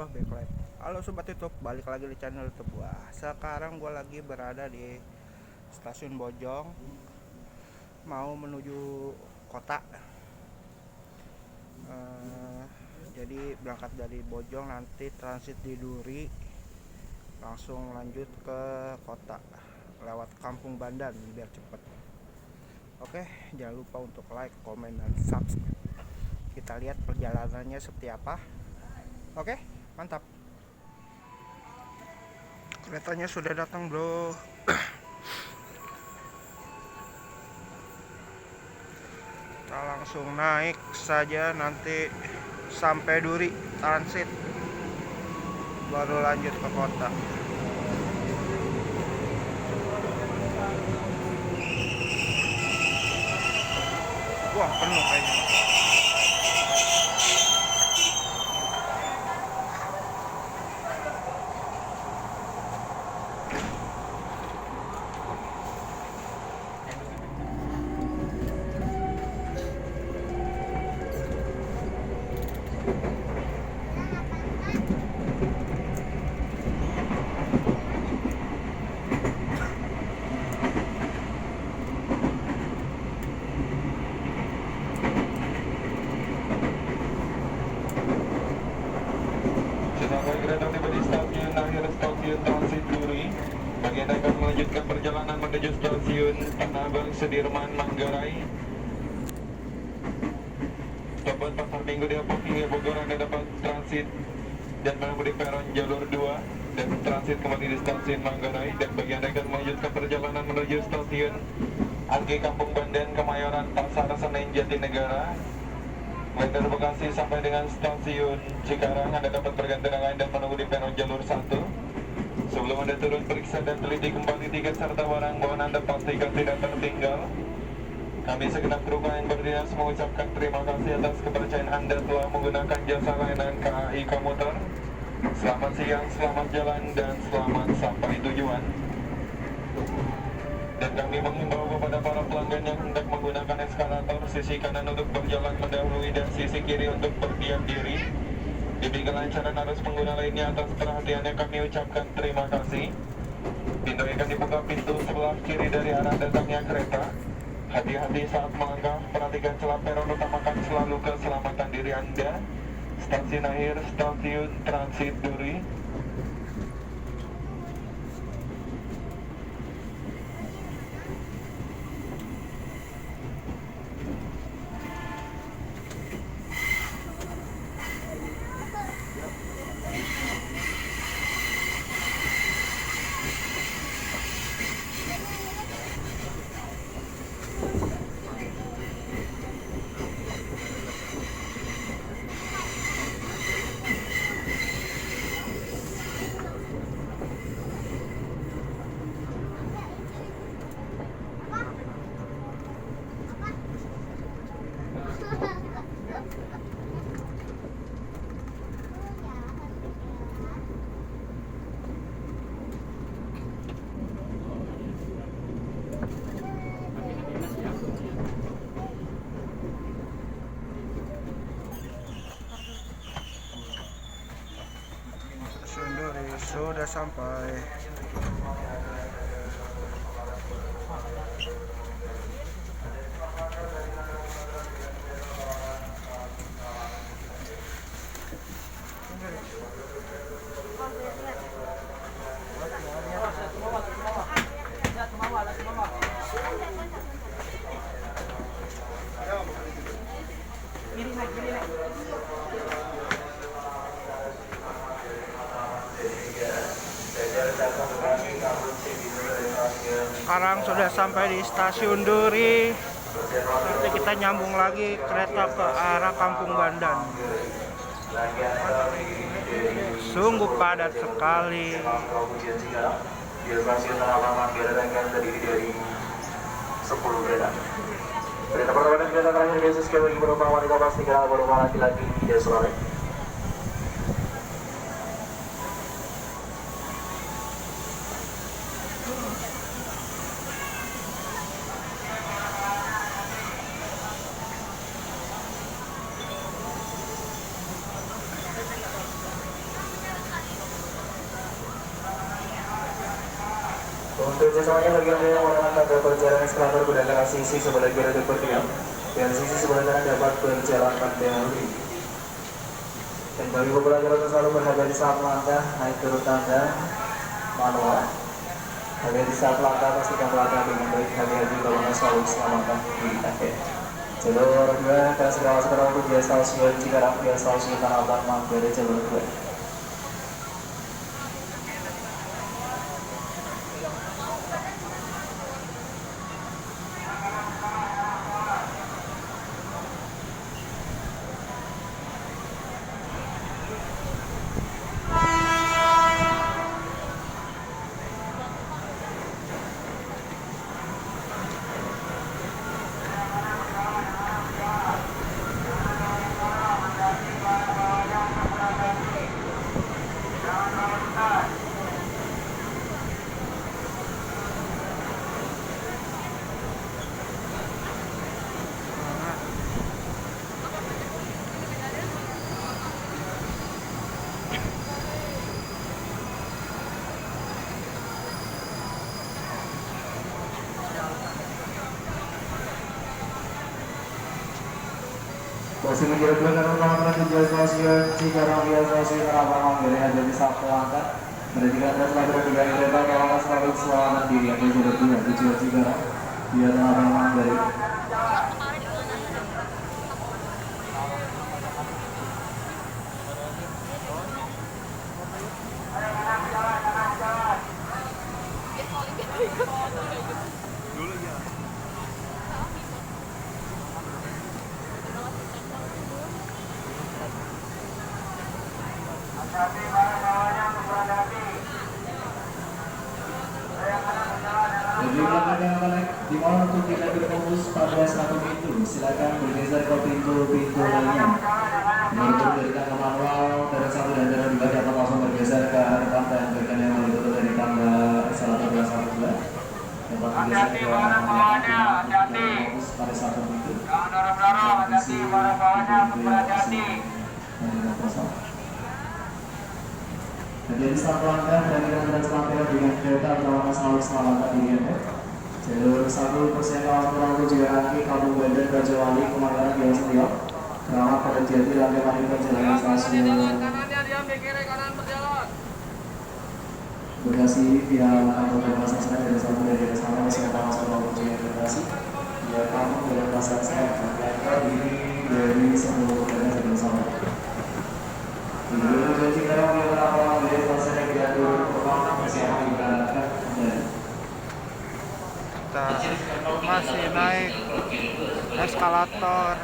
Wah, backlight. Halo sobat YouTube, balik lagi di channel YouTube gua. Sekarang gua lagi berada di stasiun Bojong, mau menuju kota. Jadi berangkat dari Bojong, nanti transit di Duri, langsung lanjut ke kota lewat Kampung Bandan biar cepet. Oke, jangan lupa untuk like, komen, dan subscribe. Kita lihat perjalanannya seperti apa. Oke, mantap. Keretanya sudah datang, bro. Kita langsung naik saja, nanti sampai Duri transit, baru lanjut ke kota. Wah, penuh kayaknya. Sesampainya kereta tiba di stasiun akhir stasiun transit Duri, bagian akan melanjutkan perjalanan menuju stasiun Tanah Abang Sudirman Manggarai. Stasiun Pasar Minggu Depok hingga Bogor Anda dapat transit dan menunggu di peron jalur 2 dan transit kembali di stasiun Manggarai, dan bagi Anda akan melanjutkan perjalanan menuju stasiun Angke Kampung Bandan Kemayoran Pasar Senen Jatinegara. Mulai dari Bekasi sampai dengan stasiun Cikarang, Anda dapat berganti lain dan menunggu di peron jalur 1. Sebelum Anda turun, periksa dan teliti kembali tiket serta barang bawaan Anda, pastikan tidak tertinggal. Kami segenap kru yang berdinas mengucapkan terima kasih atas kepercayaan Anda telah menggunakan jasa layanan KAI Komuter. Selamat siang, selamat jalan, dan selamat sampai tujuan. Dan kami menghimbau kepada para pelanggan yang hendak menggunakan eskalator, sisi kanan untuk berjalan mendahului dan sisi kiri untuk berdiam diri. Demi kelancaran arus pengguna lainnya, atas perhatiannya kami ucapkan terima kasih. Pintu akan dibuka pintu sebelah kiri dari arah datangnya kereta. Hati-hati saat melangkah, perhatikan celah peron, utamakan selalu keselamatan diri Anda. Stasiun akhir, stasiun transit Duri. Stasiun Duri sudah sampai. Sekarang sudah sampai di stasiun Duri. Nanti kita nyambung lagi kereta ke arah Kampung Bandan. Sungguh padat sekali. Di stasiun Tanah Abang Manggarai akan terdiri dari 10 kereta. Kereta pertama dan kereta terakhir biasa sekali lagi penumpang wanita pastikan penumpang laki-laki tidak selalu. Kerjasamanya bagi Anda yang menggunakan tanda perjalanan eskalator gunakan sisi sebelah kiri untuk berdiam dan sisi sebelah kanan dapat berjalan dengan lebih. Dan bagi pembelajar untuk selalu berhati-hati saat melangkah, naik turun tangga manual. Hati-hati saat melangkah, pastikan melangkah dengan baik, hati-hati bangunan selalu selamatkan diri Anda. Jalur 2, kelas rawat sekarang untuk via stasiun Cikarang, via stasiun Tanah Abang, Manggarai, jalur 2. Masih menjelaskan penumpang tujuan stasiun Cikarang via stasiun Tanah Abang, Manggarai ada di saat pelanggan. Perhatikan telah bertiga kereta tolong selalu selamat diri yang jalur 2 tujuan Cikarang via Tanah Abang, Manggarai. Bagi pelanggan yang akan naik di mohon untuk tidak berfokus pada satu pintu, silakan bergeser ke pintu-pintu lainnya. Menutup dari tangga manual, dari 1 dan dari 2 dapat langsung bergeser ke arah depan dan bagian yang menutup dari tangga eskalator kelas 1 2. Dapat bergeser ke arah fokus pada satu pintu. Jangan dorong-dorong, hati-hati para bawahnya, berhati-hati. Menjadi saat pelanggan dan kita sampaikan dengan kereta pertama selalu selamatkan diri Anda. Jalur 1 persen kawasan Perangko Jakarta, Kampung Bandan, Raja Wali, Kemanggaran, Biasa Riau. Kerawang pada Jati, Rantai Mani, perjalanan stasiun Bekasi via kantor Bekasi dari 1 dari sana masih ada masuk Kampung Jakarta Bekasi. Via Kampung dari Pasar Saya, diri dari 10 perjalanan dari sana. Dulu jadi kalau kita awal dari selesai kita dulu pertama masih akan diberangkatkan kembali. Kita masih naik eskalator.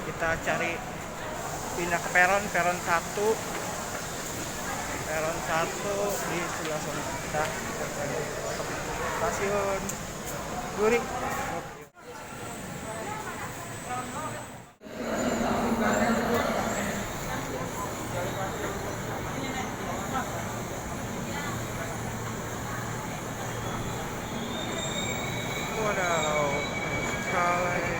Kita cari pindah ke peron 1 di sebelah sana. Kita cari stasiun Duri. Wadaw, sekali.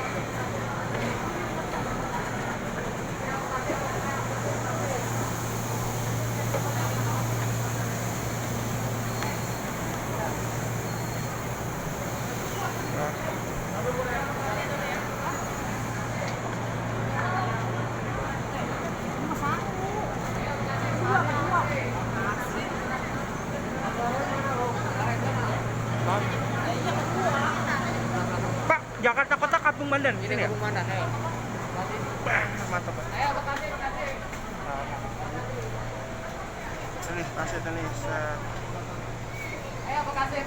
Pak, Jakarta Kota Kampung Bandan ini ya? Kampung Bandan, ayo. Mantap, Pak. Ayo, Bekasi. Ini stasiun Indonesia. Ayo, Bekasi.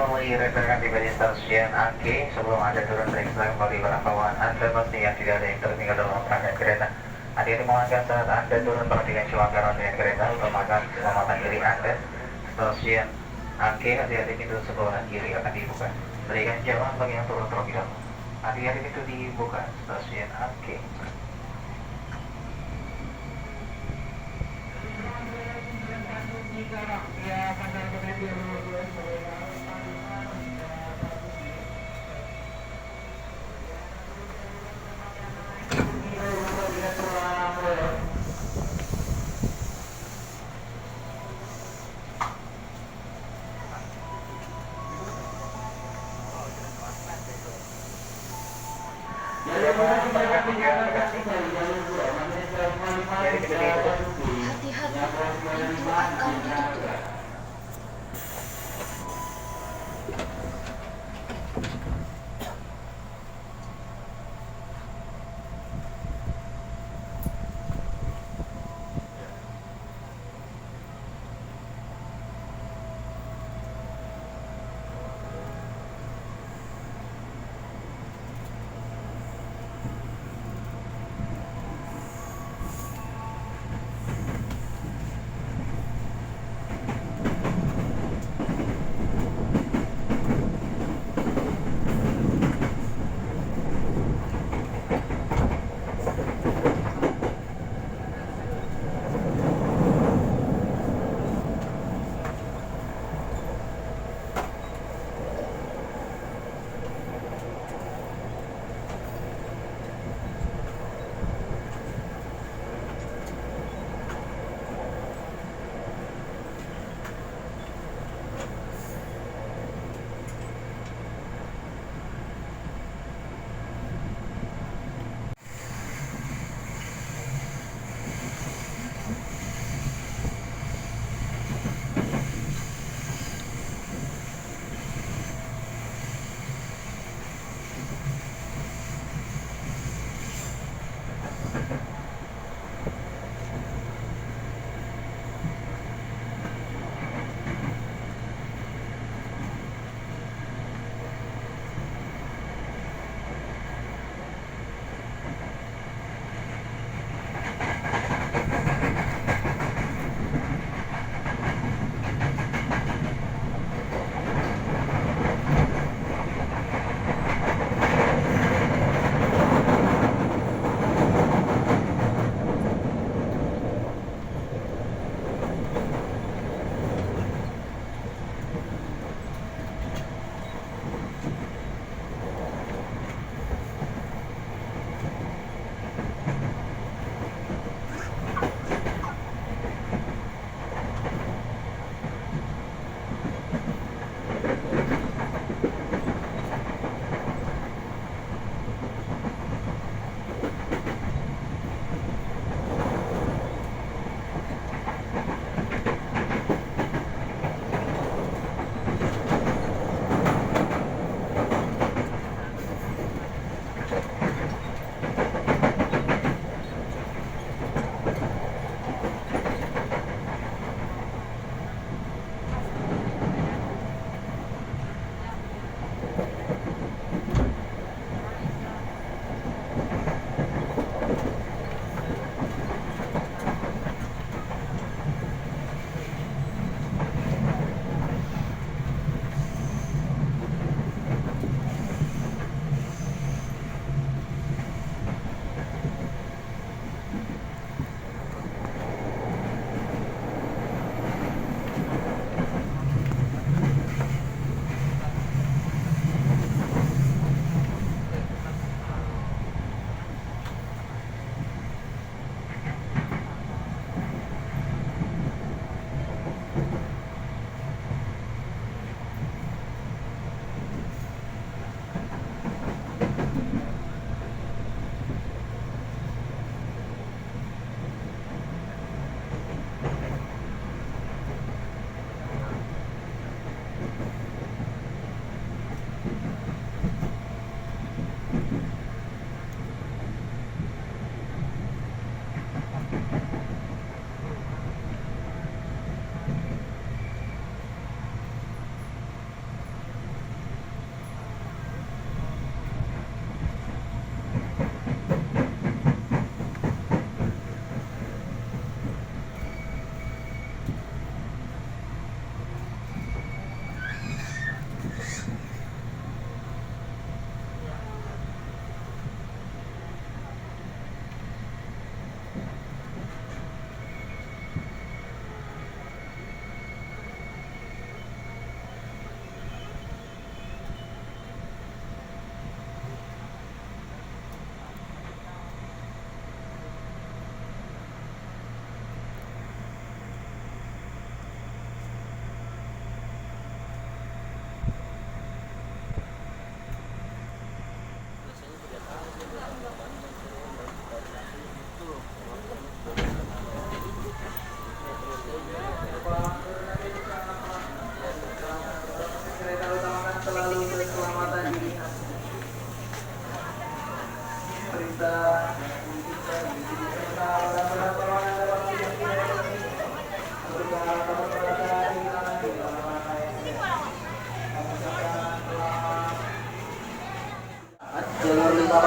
ketahui rekan-rekan tiba di stasiun Angke. Sebelum Anda turun periksa kembali barang bawaan Anda, pastikan tidak ada yang tertinggal dalam rangkaian kereta. Hati-hati mohonkan saat Anda turun perhatikan celaka rangkaian kereta, utamakan keselamatan diri Anda. Stasiun Angke, hati-hati pintu sebelah kiri akan dibuka. Berikan jalan bagi yang turun terlebih dahulu. Hati-hati pintu dibuka. Stasiun Angke. Hati-hati, pintu akan ditutup.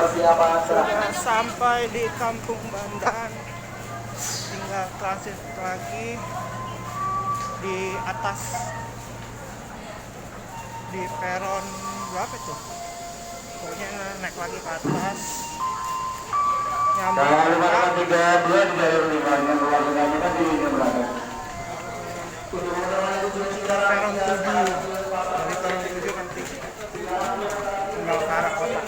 persiapan Sudah sampai di Kampung Bandan, tinggal transit lagi di atas, di peron berapa tuh, pokoknya naik lagi ke atas nyambung Dan ke 32 di jalur 5 yang keluar dengan kita di belakang. peron 7. Dari peron 7 nanti tinggal ke arah kota.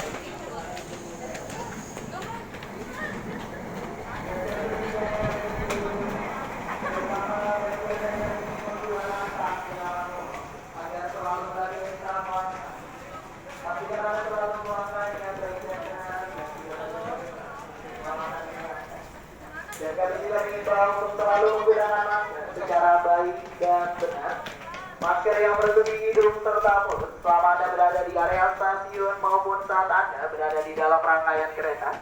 Dan kami juga mengimbau untuk selalu menggunakan masker secara baik dan benar. Masker yang melindungi hidung serta mulut selama Anda berada di area stasiun maupun saat Anda berada di dalam rangkaian kereta.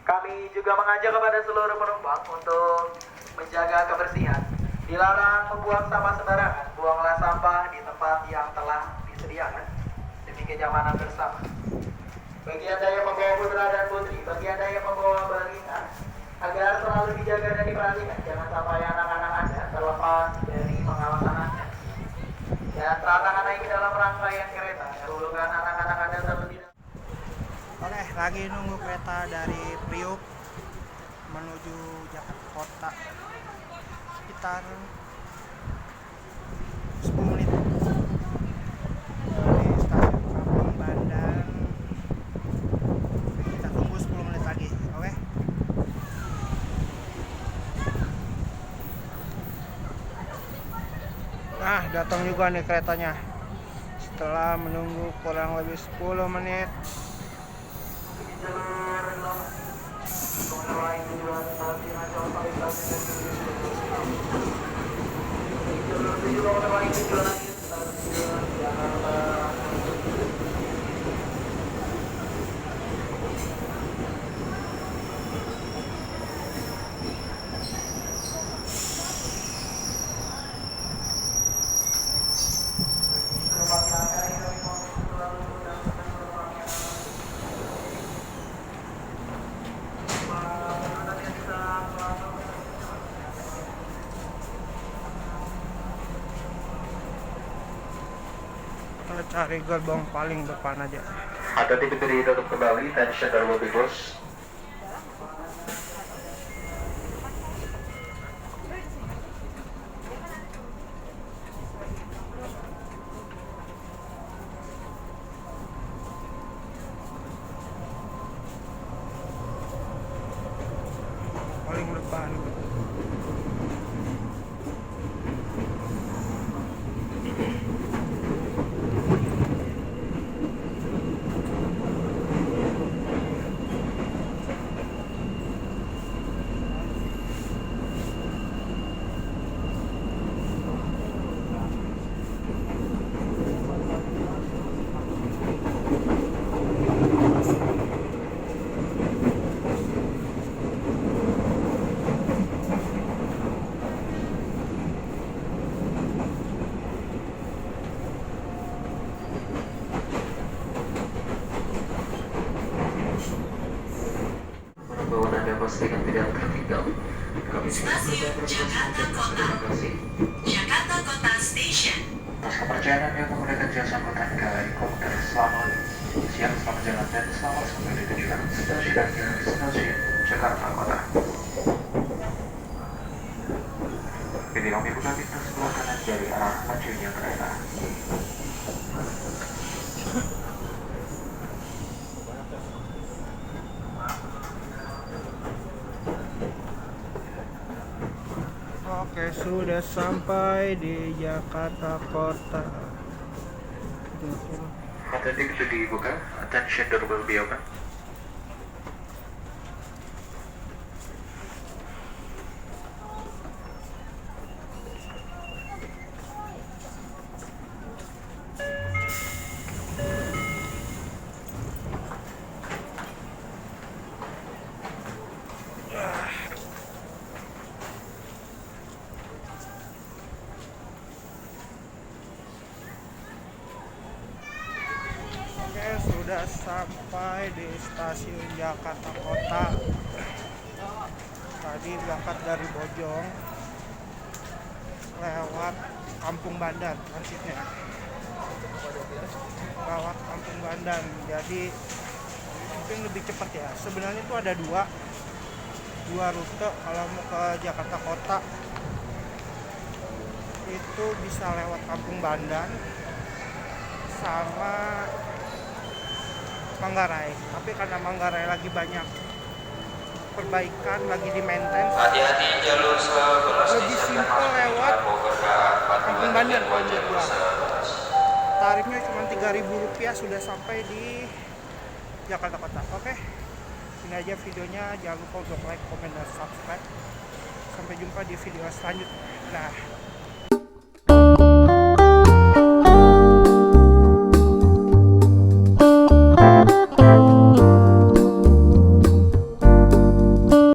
Kami juga mengajak kepada seluruh penumpang untuk menjaga kebersihan. Dilarang membuang sampah sembarangan. Buanglah sampah di tempat yang telah disediakan demi kenyamanan bersama. Bagi Anda yang membawa putra dan putri, bagi Anda yang membawa balita, agar selalu dijaga dan diperhatikan. Jangan sampai anak-anak Anda terlepas dari pengawasan Anda. Dan saat akan naik ke dalam rangkaian kereta, dahulukan anak-anak Anda terlebih dahulu. Oleh lagi nunggu kereta dari Priuk menuju Jakarta Kota sekitar 10 menit dari stasiun Kampung Bandan. Kita tunggu 10 menit lagi, oke? Nah, datang juga nih keretanya setelah menunggu kurang lebih 10 menit. Kita cari gerbong paling depan aja. Ada titik ditutup kembali, tension there will be close. Paling depan. Bahwa Anda pastikan tidak tertinggal. Kami Stasiun Jakarta Kota. Jakarta Kota Station. atas kepercayaan yang menggunakan jasa angkutan KAI Komuter selamat siang, selamat jalan dan selamat sampai di tujuan stasiun Jakarta Kota. Ini kami buka pintu sebelah kanan dari arah majunya kereta. Oke, sudah sampai di Jakarta Kota. Attention to dibuka, attention door will be open. Oke, udah sampai di stasiun Jakarta Kota. Tadi berangkat dari Bojong lewat Kampung Bandan transitnya. Lewat Kampung Bandan, jadi mungkin lebih cepat ya. Sebenarnya itu ada dua rute kalau mau ke Jakarta Kota. Itu bisa lewat Kampung Bandan sama Manggarai, tapi karena Manggarai lagi banyak perbaikan, lagi di maintenance, Hati-hati jalur sebelah lebih simpel lewat Kampung Bandan kalau menurut gua. Tarifnya cuma Rp3.000 sudah sampai di Jakarta Kota. Oke, ini aja videonya. Jangan lupa untuk like, komen, dan subscribe. Sampai jumpa di video selanjutnya. Nah.